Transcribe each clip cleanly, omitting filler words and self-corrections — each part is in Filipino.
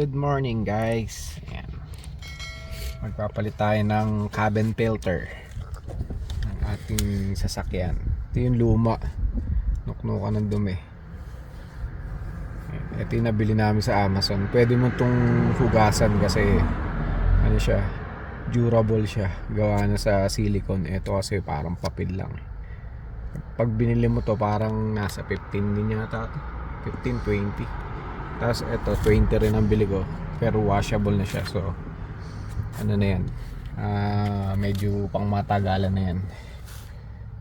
Good morning guys. Ayan. Magpapalit tayo ng cabin filter ng ating sasakyan. Ito yung luma. Nuknukan ng dumi. Ayan. Ito yung nabili namin sa Amazon. Pwede mo itong hugasan kasi ano siya, durable siya. Gawa na sa silicone. Ito kasi parang papel lang. Pag binili mo to parang nasa 15 din yata. 15-20. Tapos ito 20 rin ang bili ko, pero washable na siya. So ano na yan, medyo pang matagalan na yan.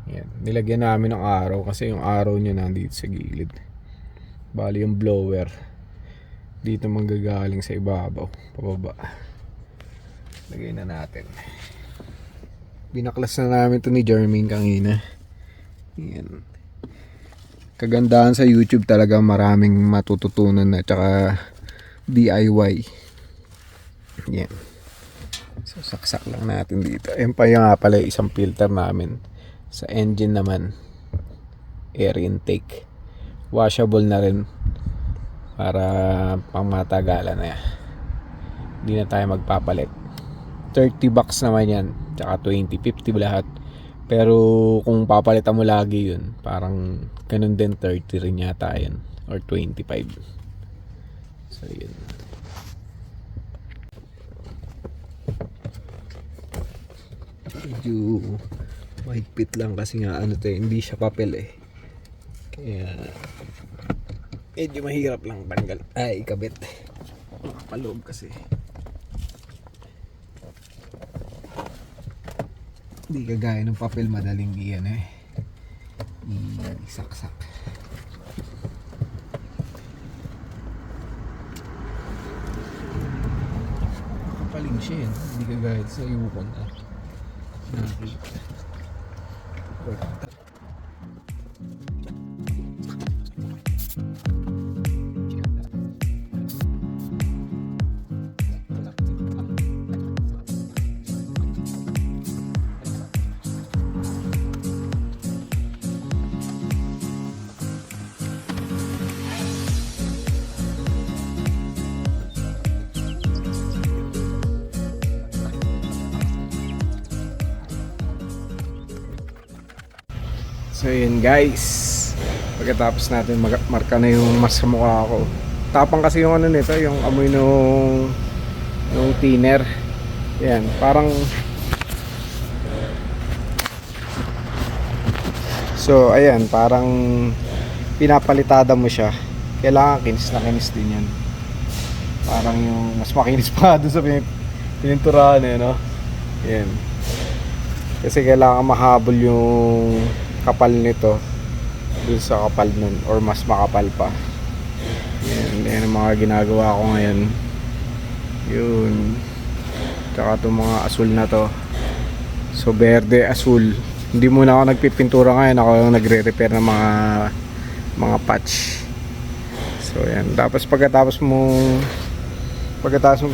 Yan. Nilagyan namin ng araw kasi yung araw niya nandito sa gilid. Bali yung blower dito manggagaling sa ibabaw pababa. Lagay na natin. Binaklas na namin to ni Jermaine kanina. Yan. Kagandahan sa YouTube talaga, maraming matututunan na, tsaka DIY. Yan. So saksak lang natin dito. Ayun pa yung nga pala isang filter namin. Sa engine naman, air intake. Washable na rin para pangmatagalan na yan. Hindi na tayo magpapalit. 30 bucks naman yan. Tsaka 20, 50 lahat. Pero kung papalitan mo lagi yun, parang ganun din, 30 rin yata yun, or 25. So yun. Medyo mahigpit lang kasi nga ano to, hindi siya papel eh. Kaya medyo mahirap lang tanggal. Ay, ikabit. Makapaloob kasi. Hindi kagaya ng papel, madaling iyan eh. Isaksak. Makapaling siya eh. Hindi kagaya sa iwukon na nakita. So yun guys, pagkatapos natin marka na yung mas sa mukha ko. Tapang kasi yung ano nito, yung amoy nung thinner. Yan, parang so ayan, parang pinapalitada mo siya. Kailangan kinis na kinis din yan. Parang yung mas makinis pa doon sa pininturahan eh, no? Yan. Kasi kailangan mahabol yung kapal nito dun sa kapal nun, or mas makapal pa. Yan ang mga ginagawa ko ngayon. Yun. Tsaka itong mga asul na to. So berde, asul. Hindi muna ako nagpipintura ngayon. Ako yung nagre-repair ng mga patch. So yan. Tapos pagkatapos mong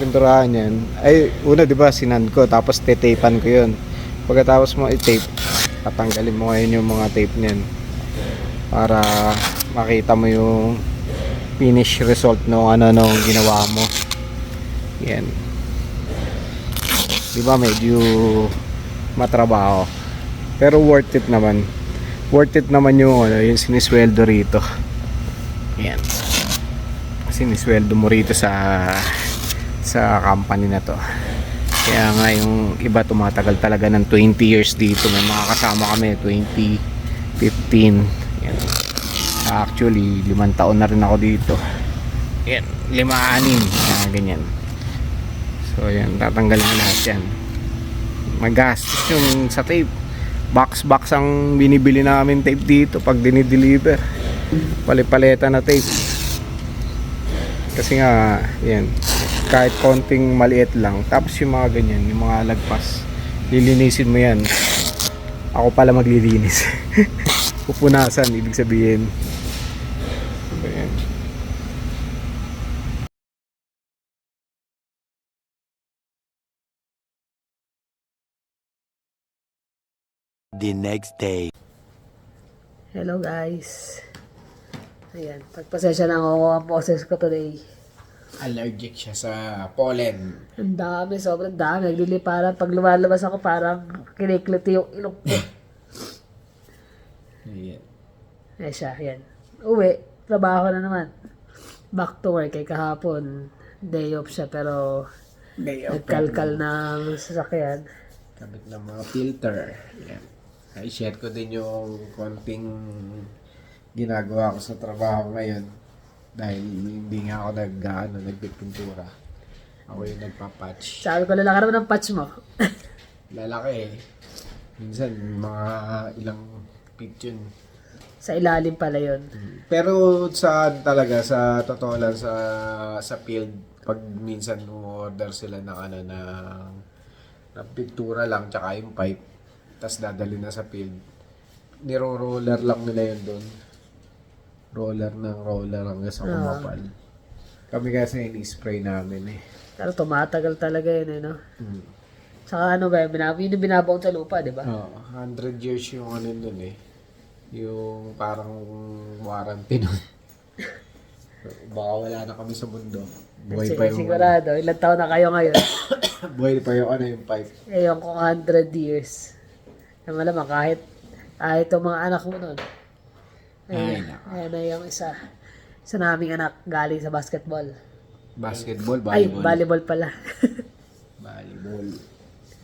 pinturahan yan, ay una diba sinan ko, tapos tetapan ko yun. Pagkatapos mo i-tape, tatanggalin mo ngayon yung mga tape niyan para makita mo yung finish result no ginawa mo. Yan. Di ba medyo matrabaho, pero worth it naman. Worth it naman yung yung sinisweldo rito. Yan. Sinisweldo mo rito sa company na to. Kaya nga yung iba tumatagal talaga ng 20 years dito. May mga kasama kami 20, 15. Yan. Actually 5 taon na rin ako dito. Yan, 5-6 ganyan. So yan, tatanggalin mo lahat yan. Magastos yung sa tape. Box ang binibili namin tape dito pag dinideliver. Palipaleta na tape. Kasi nga yan, kahit konting maliit lang, tapos yung mga ganyan, yung mga lagpas, lilinisin mo yan. Ako pala maglilinis. Pupunasan, ibig sabihin. Ayan. The next day. Hello guys. Ayan, pagpasensya na ako ang boses ko today. allergic siya sa pollen. Ang dami, sobrang dami. Nagliliparan. Pag lumalabas ako, parang kinikliti yung ilong ko. Ayan. Eh siya, yan. Uwi, trabaho na naman. Back to work. Kay kahapon, day off siya, pero nagkalkal ng sasakyan. Kabit ng mga filter. Ayan. I-share ko din yung konting ginagawa ko sa trabaho ngayon. Dahil hindi nga ako nagpipintura. Ako yung nagpa-patch. Sabi ko, lalaki naman ang patch mo. Lalaki eh. Minsan, mga ilang feet yun. Sa ilalim pala yun. Pero sa talaga, sa totoo lang, sa field, pag minsan order sila ng ng pintura lang, tsaka yung pipe, tas dadali na sa field, niro-roller lang nila yun doon. Roller hanggang sa kumapal. Kami kasi ini-spray namin eh. Pero tumatagal talaga yun eh, no? Mm. Saka ano ba, yun yung binabaon sa lupa, di ba? 100 years yung nun eh. Yung parang warranty nun. Baka wala na kami sa mundo. Buhay pa yung Sigurado, ilang taon na kayo ngayon? buhay pa yung yung pipe. Ewan ko 100 years. Na malamang kahit itong mga anak mo nun. Ay, nako. Ayan na yung isa. Isa naming anak galing sa basketball. Basketball, Ay, volleyball. volleyball pala. Volleyball.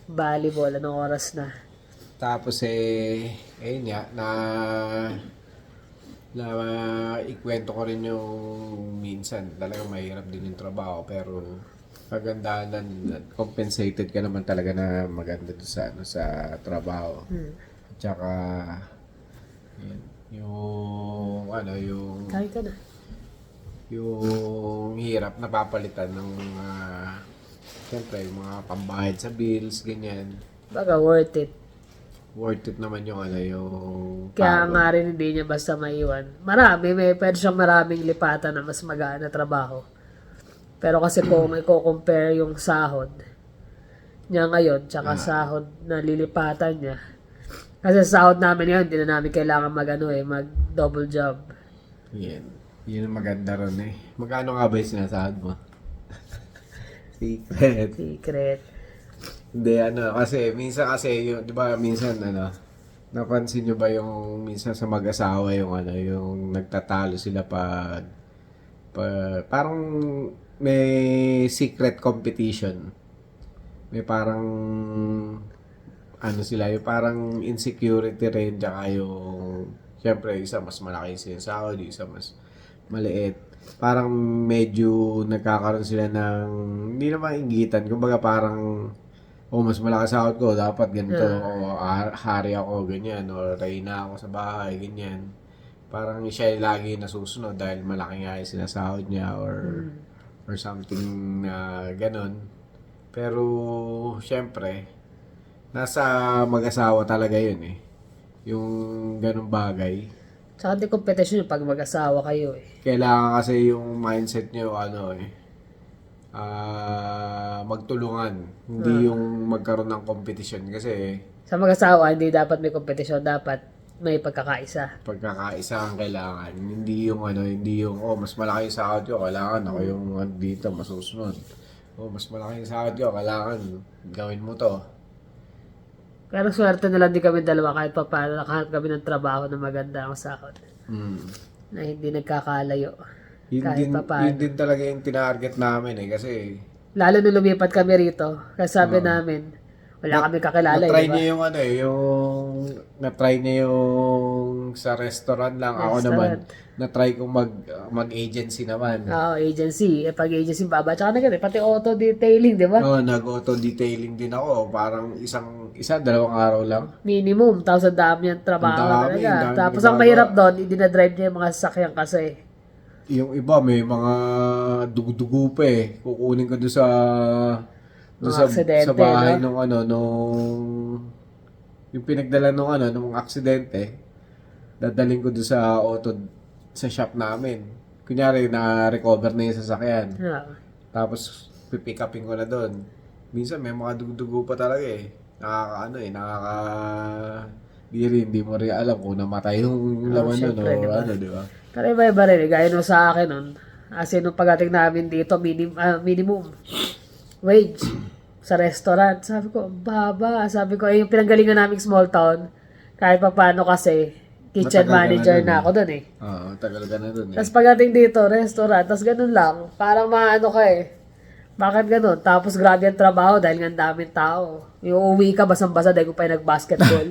Volleyball, anong oras na? Tapos ayun nga, na ikwento ko rin yung minsan, talagang mahirap din yung trabaho, pero pagandahan compensated ka naman talaga na maganda doon sa trabaho. Tsaka yun, yung Kain ka na. yung hirap napapalitan ng siyempre yung mga pambayad sa bills, ganyan. Baga worth it. Worth it naman yung yung Kaya pagod. nga rin hindi niya basta maiwan. Pwede siyang maraming lipatan na mas magaan na trabaho. Pero kasi kung i-compare yung sahod niya ngayon, tsaka sahod na lilipatan niya. Kasi sa sahod namin ngayon, hindi na namin kailangan mag double job. Yan. Yun ang maganda ron eh. Magkano nga ba yung sinasahod mo? Secret. Secret. Hindi, kasi, minsan kasi, di ba, minsan, napansin nyo ba yung, minsan sa mag-asawa, yung nagtatalo sila parang may secret competition. May parang, sila, yung parang insecurity rin, tsaka yung, syempre, isa mas malaki yung sinasahod, isa mas maliit. Parang medyo nagkakaroon sila ng, hindi naman inggitan, kumbaga parang, mas malaki sahod ko, dapat ganito, o hari ako, ganyan, o reyna ako sa bahay, ganyan. Parang siya lagi nasusunod dahil malaki nga yung sinasahod niya or something na ganon. Pero, syempre, nasa mag-asawa talaga yun eh. Yung ganong bagay. Tsaka hindi competition yung pag mag-asawa kayo eh. Kailangan kasi yung mindset nyo, magtulungan. Hindi yung magkaroon ng competition kasi Sa mag-asawa, hindi dapat may competition. Dapat may pagkakaisa. pagkakaisa ang kailangan. Hindi yung mas malaki yung sahod ko, kailangan ako yung dito, masusunod. Mas malaki yung sahod ko, kailangan gawin mo to. Pero swerte na lang din kami dalawa kahit pa paano nakahanap kami ng trabaho na maganda ang sahod. Na hindi nagkakalayo. Kahit pa paano. Yun din talaga yung tinarget namin eh, kasi Lalo nung lumipat kami rito. Kasi sabi namin, wala kami kakilala eh. na-try Diba? niya na-try niya yung sa restaurant lang. Ako naman, na-try kong mag-agency naman. Oo, agency. Pag agency baba. Tsaka na ganun, pati auto detailing, di ba? Nag-auto detailing din ako. Parang dalawang araw lang. Minimum. Tapos ang dami yung trabaho Ang dami talaga. Tapos ang nagagawa. mahirap doon, hindi na-drive niya yung mga sasakyan kasi. Yung iba may mga dugo-dugo pa eh. Kukunin ko doon sa aksidente, bahay no? nung yung pinagdala nung aksidente. Dadaling ko doon sa sa shop namin. Kunyari na-recover na yung sasakyan. Tapos pipick upin ko na doon. Minsan may mga dugo-dugo pa talaga eh. Hindi mo rin alam kung namatay yung laman nun syempre, o diba? di ba? Pero iba-iba rin. Gaya nung sa akin nun, As in, nung pagdating namin dito, minimum wage sa restaurant. Sabi ko, baba. Sabi ko, yung pinanggalingan naming small town, kahit pa paano kasi, kitchen Matagal ka na manager dun na eh. ako doon eh. Oo, tagal ka na dun eh. Tapos pagdating dito, restaurant, tapos ganun lang. Parang maano ka eh. Bakit ganun? Tapos grabe ang trabaho dahil nga ang daming tao. Yung uwi ka, basang-basa dahil ko pa yung nag-basketball.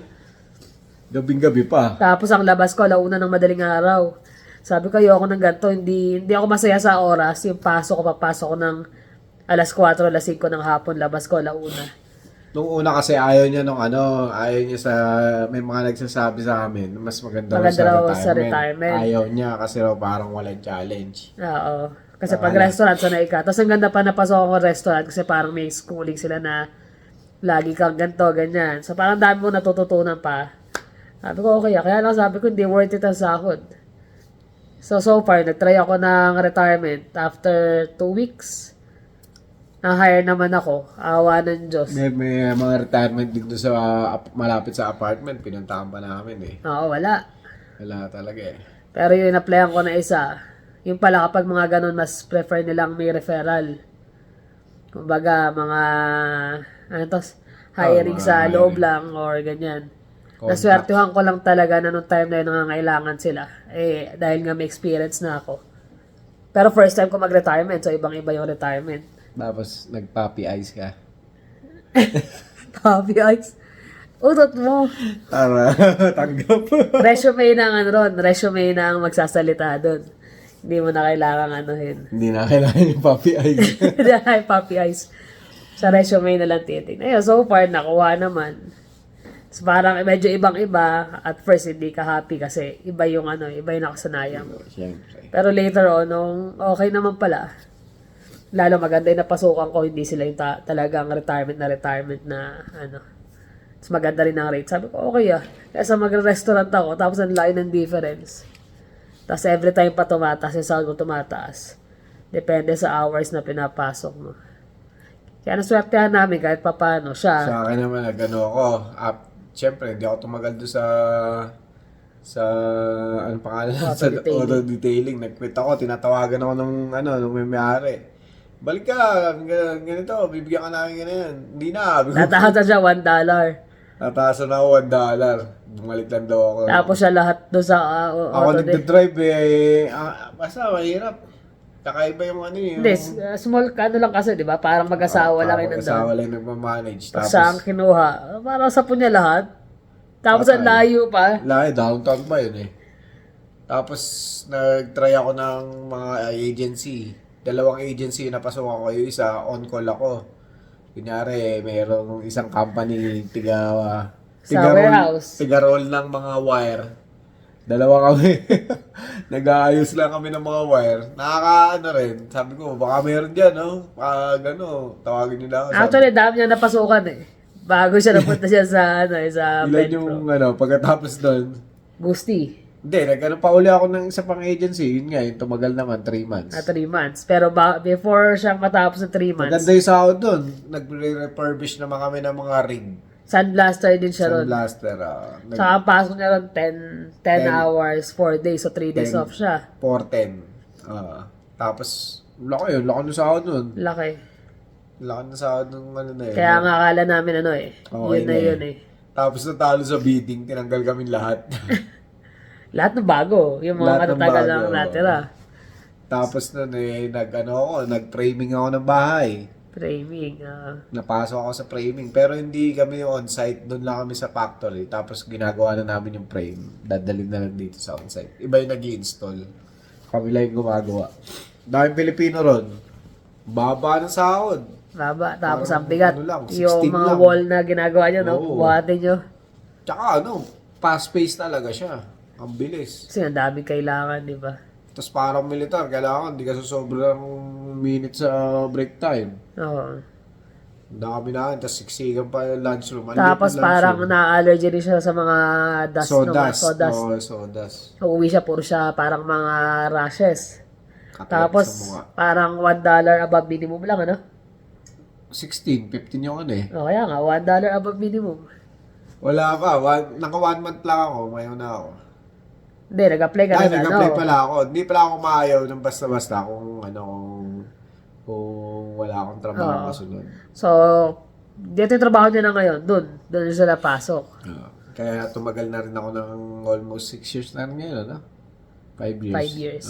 Gabing-gabi pa. Tapos ang labas ko, alauna ng madaling araw. Sabi ko, ayoko ng ganito. Hindi ako masaya sa oras. Yung pasok ko, papasok ko ng alas 4, alas 5 ng hapon. Labas ko, alauna. Nung una kasi ayaw niya ayaw niya sa, may mga nagsasabi sa amin, mas maganda Maganda raw raw sa retirement. Ayaw niya kasi raw parang walang challenge. Oo. Kasi pag restaurant, sanay ka. Tapos ang ganda pa napasok ako restaurant kasi parang may schooling sila na lagi kang ganito, ganyan. So parang dami mo natututunan pa. Sabi ko, okay. Kaya lang sabi ko, hindi worth it ang sahod. So far, nag-try ako ng retirement. After 2 weeks, na-hire naman ako. Awa ng Diyos. May mga retirement dito sa malapit sa apartment, pinuntahan pa namin eh. Oo, wala. Wala talaga eh. Pero yung in-applyan ko na isa, yung pala kapag mga ganun, mas prefer nilang may referral. Kumbaga, mga, hiring mga sa hiring. loob lang or ganyan. Contact. Naswertuhan ko lang talaga na nung time na yun nangangailangan sila. Eh, dahil nga may experience na ako. Pero first time ko mag-retirement, so ibang-iba yung retirement. Tapos nag-puppy eyes ka. Puppy eyes. Utot mo. Tara, tanggap. Resume na resume na ang magsasalita doon. Hindi mo na kailangan anuhin. Hindi na kailangan yung puppy eyes. Dahil puppy eyes. Sa resume na lang titignan. Ayun, so far, nakuha naman. So, parang medyo ibang-iba. At first, hindi ka happy kasi iba yung iba yung nakasanayan mo. Siyempre. Pero later on, nung okay naman pala, lalo maganda yung napasukan ko, hindi sila yung talagang retirement na Tapos maganda rin ang rate. Sabi ko, okay Kaya mag-restaurant ako, tapos ang layo ng difference. Tapos every time pa tumataas, yung sahod mo tumataas. Depende sa hours na pinapasok mo. Kaya naswertehan namin kahit papano siya. Sa akin naman, ako. Siyempre, hindi ako tumagal doon sa anong pangalan? Sa Auto-detailing. auto-detailing. Nag-quit ako, tinatawagan ako nung may-ari. Balik ka, ganito, bibigyan ka namin ganyan. Hindi na. Tataas na siya $1. Nataasan ako $1. Bumalik lang daw ako. Tapos siya lahat doon sa Ako nagdadrive basta mahirap. Kakaiba yung yung... Hindi, small lang kasi, di ba? Parang mag-asawa lang yun Mag-asawa nandun. lang nagmamanage. Tapos, Sa ang kinuha, parang sa punya lahat. Tapos ang layo pa. downtown pa yun eh. Tapos, nag-try ako ng mga agency. 2 agency na pasok ako. Yung isa, on-call ako. Kunyari, mayroong isang company, warehouse. tiga-roll ng mga wire. 2 kami. Nag-aayos lang kami ng mga wire. Rin. Sabi ko, baka meron dyan, no? Tawagin nyo lang. Actually, dami niya napasukan eh. Bago siya napunta siya sa sa Ilan Pedro. yung, pagkatapos doon, Gusti. hindi, pa uli ako ng isa pang agency. Yun nga, yung tumagal naman, 3 months. 3 months. Pero before siya matapos ng 3 months, Maganda yung sahod doon. Nag-refurbish naman kami ng mga rig. Sunblaster din siya ron. Sunblaster. Saka ang pasok niya ron 10 hours, 4 days, so 3 days 10. off siya. 410. Tapos, laki ng sahod nun. Laki. Laki ng sahod nung na yun. Kaya nga akala namin Okay yun na na yun eh. Tapos natalo sa bidding, tinanggal kami lahat. Lahat ng bago. Yung mga Lahat ng matatagal bago. lang natira. Tapos nun nag-framing ako ng bahay. Framing. Napasok ako sa framing. Pero hindi kami on-site. Doon lang kami sa factory. Tapos ginagawa na namin yung frame. Dadalhin na lang dito sa on-site. Iba yung nag-i-install. Kami lang yung gumagawa. Daming Pilipino ron. Baba ng sahod. Baba. Tapos Parang ang bigat. ano lang, Yung 16 mga lang. wall na ginagawa nyo, no? Oo. Buhatin nyo. Tsaka fast-paced talaga siya. Ang bilis. Kasi ang dami kailangan, di ba? Tapos parang militar, kailangan hindi ka sa sobrang minutes sa break time. Oo. Dami na, tapos siksikan pa yung lunchroom. Ang Tapos liit ng parang lunchroom. na-allergy rin siya sa mga dust. Sawdust. Sawdust. Oo, sawdust. Uuwi siya, puro siya parang mga rashes. Katulad Tapos sa mukha. parang $1 above minimum lang, 16, 15 yung O kaya nga, $1 above minimum. Wala pa. Naka 1 month lang ako. Ngayon na ako. Hindi, nag-apply ka Ay, na nag-apply pala ako. Hindi pala ako maayaw ng basta-basta kung kung wala akong trabaho Oo. kasunod. So, dito yung trabaho niya na ngayon. Doon sila pasok. Kaya tumagal na rin ako ng almost 6 years na rin ngayon, ano? 5 years. 5 years.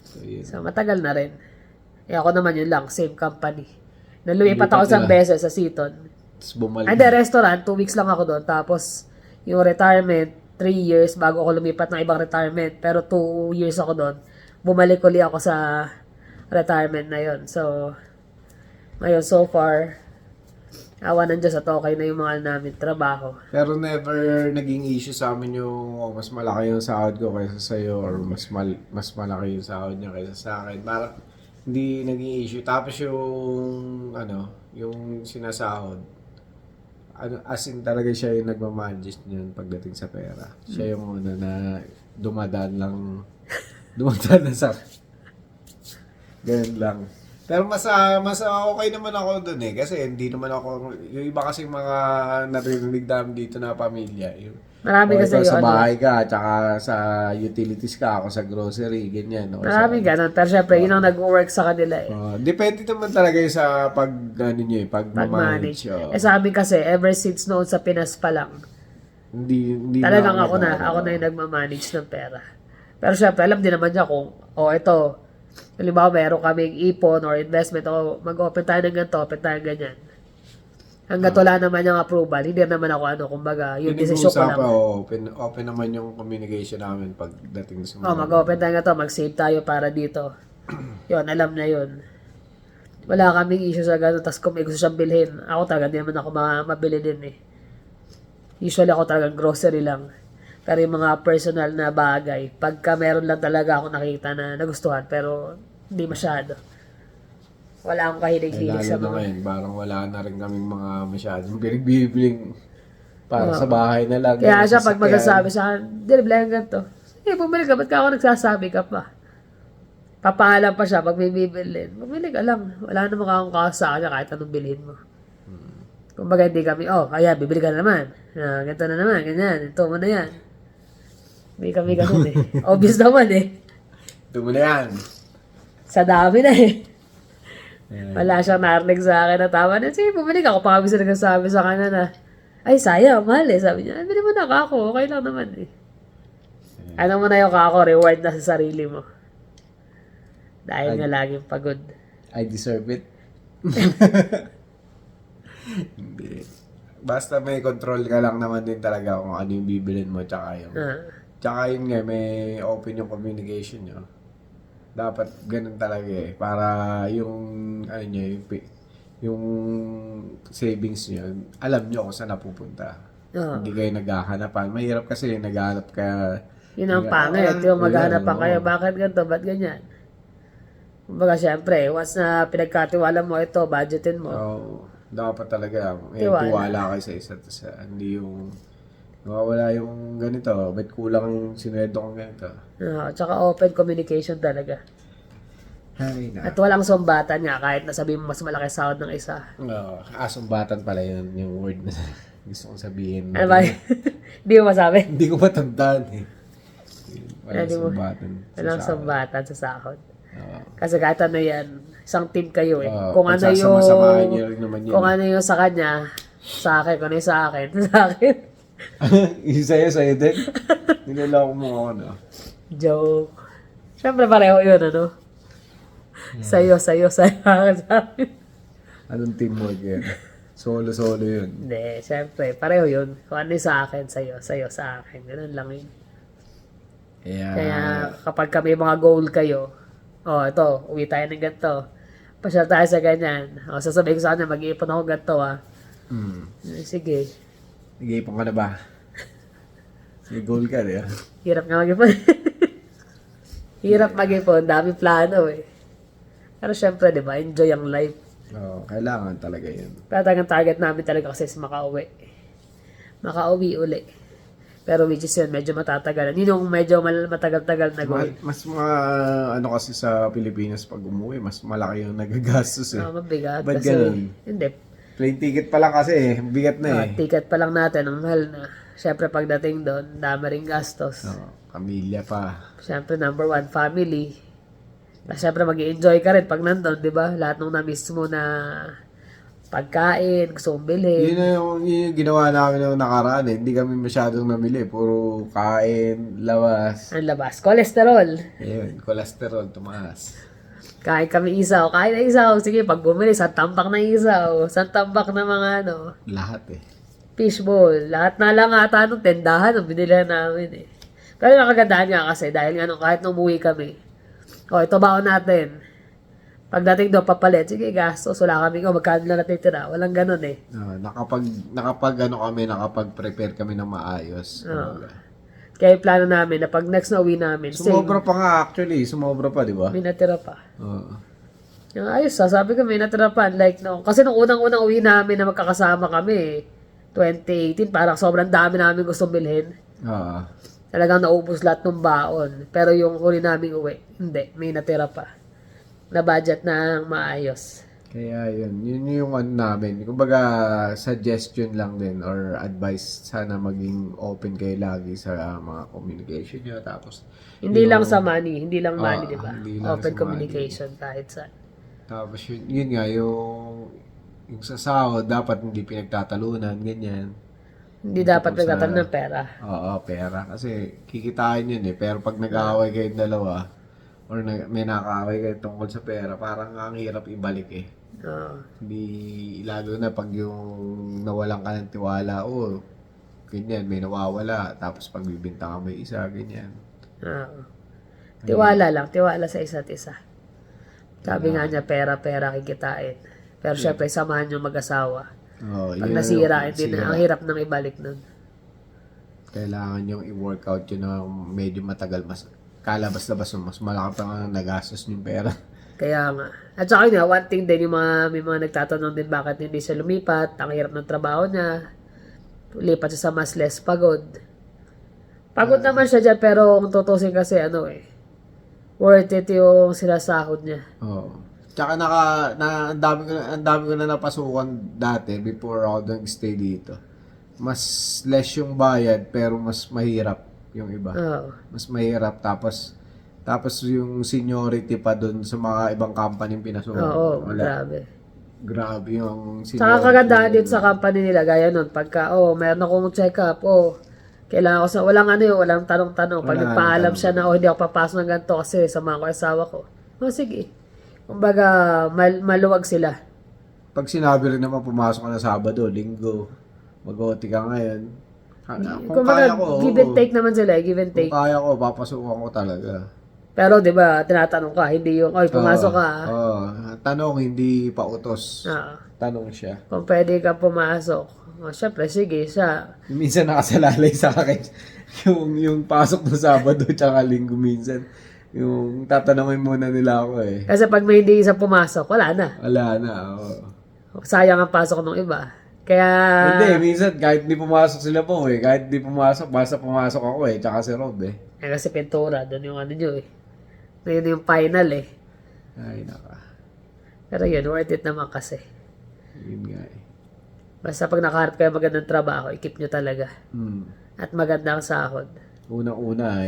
So, yun. So, matagal na rin. Eh, ako naman yun lang, same company. Nalumipat ako Lumipat isang sila. beses sa Seaton. Tapos bumalik. Hindi, restaurant, 2 weeks lang ako doon. Tapos, yung retirement, 3 years bago ako lumipat ng ibang retirement. Pero 2 years ako doon. Bumalik uli ako sa retirement na yon. So, ngayon, so far, awa ng Diyos at okay na yung mga namin trabaho. Pero never naging issue sa amin yung mas malaki yung sahod ko kaysa sa'yo or mas malaki yung sahod niya kaysa sa akin. Parang hindi naging issue. Tapos yung sinasahod, as in talaga siya yung nagmamanage niyan pagdating sa pera. Siya yung na dumadaan lang sa ganun lang. Pero mas okay naman ako dun kasi hindi naman ako, yung iba kasi mga naririnig namin dito na pamilya, yung Marami kasi ikaw yung sa bahay ka, tsaka sa utilities ka, ako sa grocery, ganyan. Or Marami ganun. Pero syempre, yun ang nag-work sa kanila eh. depende naman talaga yung sa pag-manage. Pag-manage. Sa amin kasi, ever since noon sa Pinas pa lang, Hindi talagang na ako na yung nagmamanage ng pera. Pero syempre, alam din naman niya kung, ito, halimbawa meron kaming ipon or investment, mag-open tayo ng ganito, open tayo ng ganyan. Hanggat wala naman yung approval, hindi naman ako kumbaga, yung decision ko lang. Open naman yung communication namin pagdating sa mga. Mag-open tayo nga to, mag-save tayo para dito. Yun, alam na yun. Wala kaming issue sa gano'n, tapos kung may gusto siyang bilhin, ako talaga, hindi naman ako mabili din eh. Usually ako talagang grocery lang. Pero yung mga personal na bagay, pagka meron lang talaga ako nakita na nagustuhan, pero hindi masyado. Wala akong kahilig-hilig sa Lalo na mga. ngayon, parang wala na rin kaming mga masyadong pinagbibiling para sa bahay na lang. Kaya siya sasakyan. pag magsasabi sa akin, hindi, bilayan ganito. Sige, bumili ka, ba't ka ako nagsasabi ka pa? Papangalan pa siya pag may bibilin. Bumili ka lang. Wala namang akong kaos sa kanya kahit anong bilhin mo. Kumbaga hindi kami, kaya bibili ka na naman. Ganito na naman, ganyan. Ito mo na yan. Hindi kami ganun eh. Obvious naman eh. Ito mo na yan. Sa dami na eh. Wala siyang narinig sa akin na tama na. Sige, bumili ka. Ako pa kami sila nagsasabi sa kanya na, ay, sayang, mahal eh. Sabi niya, bili mo na kako. Okay lang naman eh. Ano mo na yung kako, reward na sa sarili mo. Dahil nga laging pagod. I deserve it. Hindi. Basta may control ka lang naman din talaga kung ano yung bibilin mo tsaka yung. Tsaka yun nga, may open yung communication nyo. Dapat ganun talaga eh. Para yung, yung savings nyo, alam nyo kung saan napupunta. Hindi kayo naghahanapan. Mahirap kasi yung naghahanap ka. Yun ang pangit. Yung maghanap pa kayo, bakit ganito, ba't ganyan? Kumbaga, syempre, once na pinagkatiwala mo ito, budgetin mo. Dapat talaga, tiwala kayo sa isa't isa. Hindi yung, nawawala yung ganito, ba't kulang yung sinweldo kong ganito. Tsaka open communication talaga. Ay, na. At walang sumbatan nga, kahit nasabi mo mas malaki sahod ng isa. Asumbatan pala yun, yung word na gusto kong sabihin. Ano ba? Hindi mo masabi? Hindi ko matandaan eh. Walang Hindi mo- sumbatan. Walang sumbatan sa sahod. Kasi kahit ano yan, isang team kayo eh. Kung pagsasama-samahan niyo rin naman yun. Kung ano yung sa kanya, sa akin, kung ano yung sa akin, sa akin. Sa'yo din? Niloloko mo ako, no? Joke. Siyempre pareho yun, ano? Sa'yo, sa akin, sa akin. Anong teamwork yan? Solo yun. Hindi, siyempre, pareho yun. Kung ano yung sa akin, sa'yo, sa akin. Ganun lang yun. Kaya kapag kami mga goal kayo, ito, uwi tayo ng ganito. Pasyal tayo sa ganyan. Sasabihin ko sa kanya, mag-iipon ako ganito, Sige. Nag-iipon ka na ba? May goal ka, di ba? Hirap nga mag-ipon. Hirap mag-ipon. Dami plano eh. Pero syempre, di ba, enjoy ang life. Kailangan talaga yun. Pero talagang target namin talaga kasi is makauwi. Makauwi uli. Pero which is yun, medyo matatagalan. Yun yung medyo matagal-tagal na goal. Mas kasi sa Pilipinas pag umuwi, mas malaki yung nagagastos eh. Mabigat. Ba't Kasi, ganun? hindi. Plane ticket pa lang kasi bigat na eh. Ticket pa lang natin, ang mahal na. syempre pagdating doon, dami ring gastos. Pamilya pa. Syempre, number one, family. Syempre, mag-i-enjoy ka rin pag nandun, di ba? Lahat nung na-miss mo na pagkain, gusto mong bilhin. Yun yung ginawa namin nung nakaraan eh. Hindi kami masyadong namili. Puro kain, lawas. Ang labas, cholesterol. Ayun, cholesterol, tumaas. Kain kami isaw, kain na isaw. Sige, pag bumili, isang tambak na isaw, isang tambak na mga Lahat eh. fishbowl. Lahat na lang ata nung tendahan ang binili namin eh. Pero nakagandaan nga kasi dahil nga kahit nung umuwi kami, ito baon natin. Pagdating doon, papalit. Sige, gastos. Wala kami magkano na natitira. Walang ganun eh. Nakapag-prepare kami ng maayos. Kaya yung plano namin na pag next na uwi namin, Sumobra pa nga actually. Sumobra pa, di ba? may natira pa. Oo. Yung ayos, sabi ko may natira pa. Like, kasi nung unang-unang uwi namin na magkakasama kami, 2018, parang sobrang dami namin gustong bilhin. Oo. Talagang naubos lahat ng baon. Pero yung huli namin uwi, hindi. May natira pa. Na budget na maayos. Kaya yun yung ano namin. Kumbaga, suggestion lang din or advice. Sana maging open kayo lagi sa mga communication nyo. Tapos, Hindi lang sa money. Hindi lang money, di ba? hindi lang Open sa communication kahit saan. tapos yun nga, yung sa sahod, dapat hindi pinagtatalunan, ganyan. Hindi dapat Sa- nagtatanong ng pera. Oo, pera. Kasi kikitain yun eh. Pero pag nag-aaway kayong dalawa, or may nakaaway kayo tungkol sa pera, parang ang hirap ibalik eh. Oo. Hindi, lalo na pag yung nawalan ka ng tiwala, ganyan, may nawawala. Tapos pag bibinta ka may isa, ganyan. Oo. Tiwala lang. Tiwala sa isa't isa. Sabi nga niya, pera-pera kikitain. Pero syempre, samahan yung mag-asawa. Pag nasira, hindi na. Ang hirap nang ibalik nun. Kailangan yung i-workout yun na medyo matagal, mas kalabas-labas, mas malaki pa nga nagastos yung pera. Kaya nga. At saka yun, one thing din, may mga nagtatanong din bakit hindi siya lumipat. Ang hirap ng trabaho niya. Lipat siya sa mas less pagod. Pagod naman siya dyan, pero kung tutusin kasi, worth it yung sinasahod niya. Oo. Tsaka ang dami ko na napasukan dati before ako nag-stay dito. Mas less yung bayad pero mas mahirap yung iba. Oo. Mas mahirap tapos yung seniority pa doon sa mga ibang company yung pinasukan. Oo, Wala. grabe. Grabe yung seniority. Saka kagandahan dito sa company nila, gaya nun, pagka, meron akong check-up, kailangan ko walang walang tanong-tanong. Pag Wala nagpaalam tanong. siya na, hindi ako papasok ng ganito kasi sama ko asawa ko. Sige. Kumbaga, maluwag sila. Pag sinabi rin naman pumasok ka na Sabado, Linggo, mag-OT ka ngayon. Kung Kumbaga, kaya ko, give and take naman sila, give and take. Kung kaya ko, papasukan ko talaga. Pero, di ba, tinatanong ka, hindi yung, pumasok ka. Tanong, hindi pa utos. Oo. Tanong siya. Kung pwede ka pumasok. Syempre, sige, siya. Minsan nakasalalay sa akin yung pasok ng Sabado tsaka Linggo minsan. Yung tatanungin muna nila ako eh. Kasi pag may hindi isa pumasok, wala na. Wala na. Sayang ang pasok ng iba. Kaya, Hindi, minsan kahit di pumasok sila po eh. Kahit di pumasok, basta pumasok ako eh. Tsaka si Rob eh. kasi pintura, doon yung nyo eh. Yun yung final eh. Ay, naka. Pero yun, worth it naman kasi. Yun nga eh. Basta pag nakaharap kayo magandang trabaho, i-keep nyo talaga. At magandang sahod. Unang-una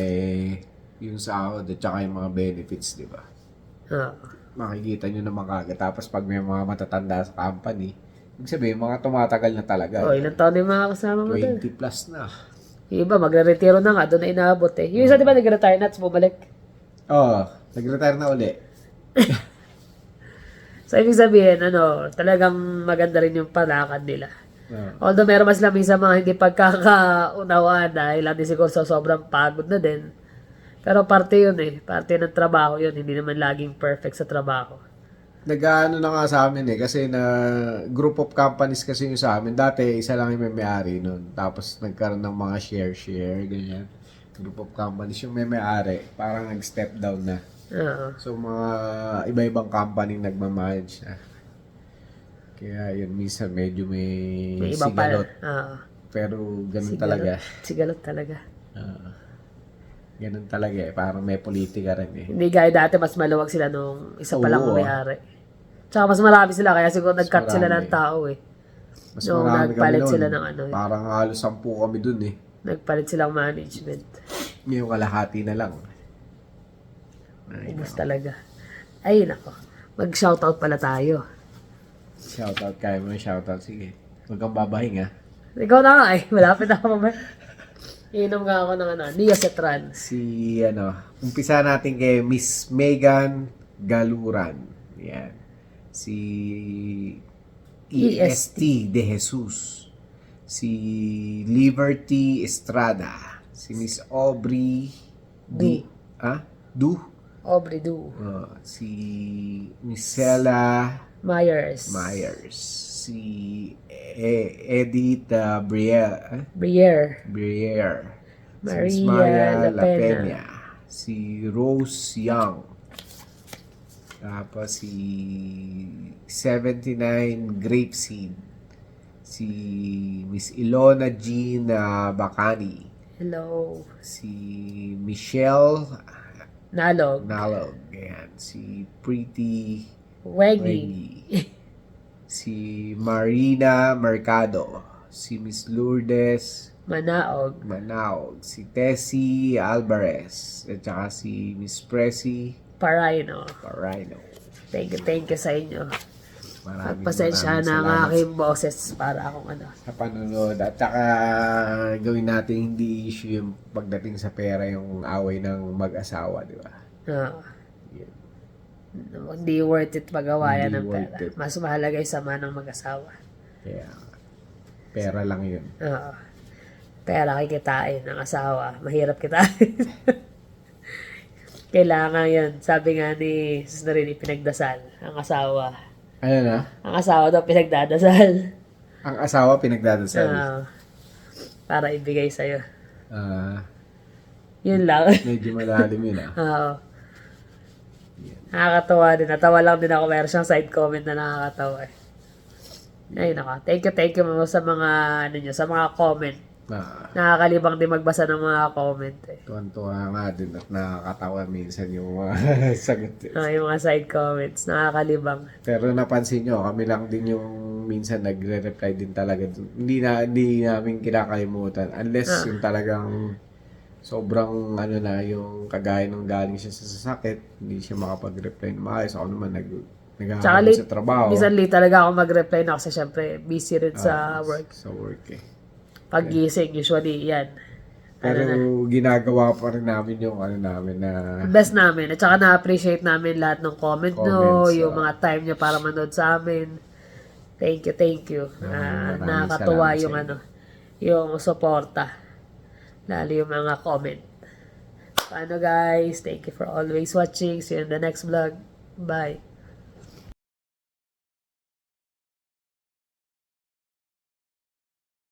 yung sahod at saka yung mga benefits, di ba? Oo. Makikita nyo naman kagad. Tapos pag may mga matatanda sa company, ibig sabihin, mga tumatagal na talaga. Ilang taon na yung mga kasama mo doon? 20 plus na. Yung iba, magre-retiro na nga, doon na inaabot eh. Yung isa, di ba, nag-retire na, tapos bumalik? Nag-retire na uli. So, ibig sabihin, talagang maganda rin yung palakad nila. Although meron mas lamang sa mga hindi pagkakaunawaan dahil hindi siguro sa sobrang pagod na din. Pero parte yun eh. Parte ng trabaho yun. Hindi naman laging perfect sa trabaho. Nag-ano na nga sa amin kasi na group of companies kasi yung sa amin. Dati isa lang yung may-ari nun. Tapos nagkaroon ng mga share, ganyan. Group of companies yung may-ari. Parang nag-step down na. Oo. So mga iba-ibang company nagmamanage na. Kaya yun, minsan medyo may May iba pa. sigalot. Oo. Pero ganun talaga. Sigalot talaga. Ganun talaga eh. Parang may politika rin eh. Hindi gaya dati, mas maluwag sila nung isa pa lang Oo. may-ari. Tsaka mas marami sila, kaya siguro nag-cut sila ng marami. tao eh. Mas Nung marami nagpalit kami sila nun. ng ano, Parang halos 10 kami dun eh. nagpalit silang management. Yung kalahati na lang. Ubus talaga. Ay, nako. Mag-shoutout pala tayo. Shoutout, kaya mo yung shoutout. Sige. Huwag kang babahinga. Ikaw na nga eh. Malapit na ako mamaya. Inom nga ako ng ano, Neocetran. Umpisa natin kay Miss Megan Galuran. Yan. Si EST De Jesus. Si Liberty Estrada. Si Miss Aubrey Du. Du? Aubrey Du. Si Miss Sela Myers. Si Edith Briere. Briere. Si Miss Maria Maria La La Peña. Peña. Si Rose Young. Tapos si 79 Grapeseed. Si Miss Ilona Jean Bacani. Hello. Si Michelle Nalog. Nalog. Ayan. Si Pretty Weggy. Wendy. Si Marina Mercado. Si Miss Lourdes Manaog. Manaog. Si Tessie Alvarez. At saka si Miss Pressy Parino. Parino. Thank you sa inyo. Maraming Pasensya na ang salamat aking boses para akong ano. sa panunod. At saka gawin natin hindi issue yung pagdating sa pera yung away ng mag-asawa, di ba? Yun. Hindi worth it magawa yan Hindi ng worth pera. it. Mas mahalaga yung sama ng mag-asawa. Kaya, pera lang yun. Oo. Pera kikitain ng asawa. Mahirap kitain. Kailangan yan. Sabi nga ni Sus na rin pinagdasal. Ang asawa. Ano na? Ang asawa daw pinagdadasal. Ang asawa pinagdadasal. Para ibigay sa'yo. Ah, Yun lang. medyo malalim yun Oo. Nakakatawa din. Natawa lang din ako. Meron siyang side comment na nakakatawa eh. Ayun ako. Thank you mga sa mga ano nyo, sa mga comment. Nakakalibang din magbasa ng mga comment eh. Tuwan-tuwa nga din at nakakatawa minsan yung mga sagot. Yung mga side comments. Nakakalibang. Pero napansin nyo, kami lang din yung minsan nagre-reply din talaga. Hindi namin kinakalimutan. Unless yung talagang sobrang ano na, yung kagaya ng galing siya sa sakit, hindi siya makapag-reply na maayos. Ako naman Tsaka naghahabol sa trabaho. minsan late talaga ako mag-reply na kasi syempre busy rin sa work. Sa work eh. Pag-gising, usually yan. Pero ginagawa pa rin namin yung ano namin na Best namin. At saka na-appreciate namin lahat ng comment nyo, Comments, yung mga time nyo para manood sa amin. Thank you. Maraming Nakakatuwa salamat yung sa ano, yung suporta. Lalo yung mga comment. Paano guys? Thank you for always watching. See you in the next vlog. Bye.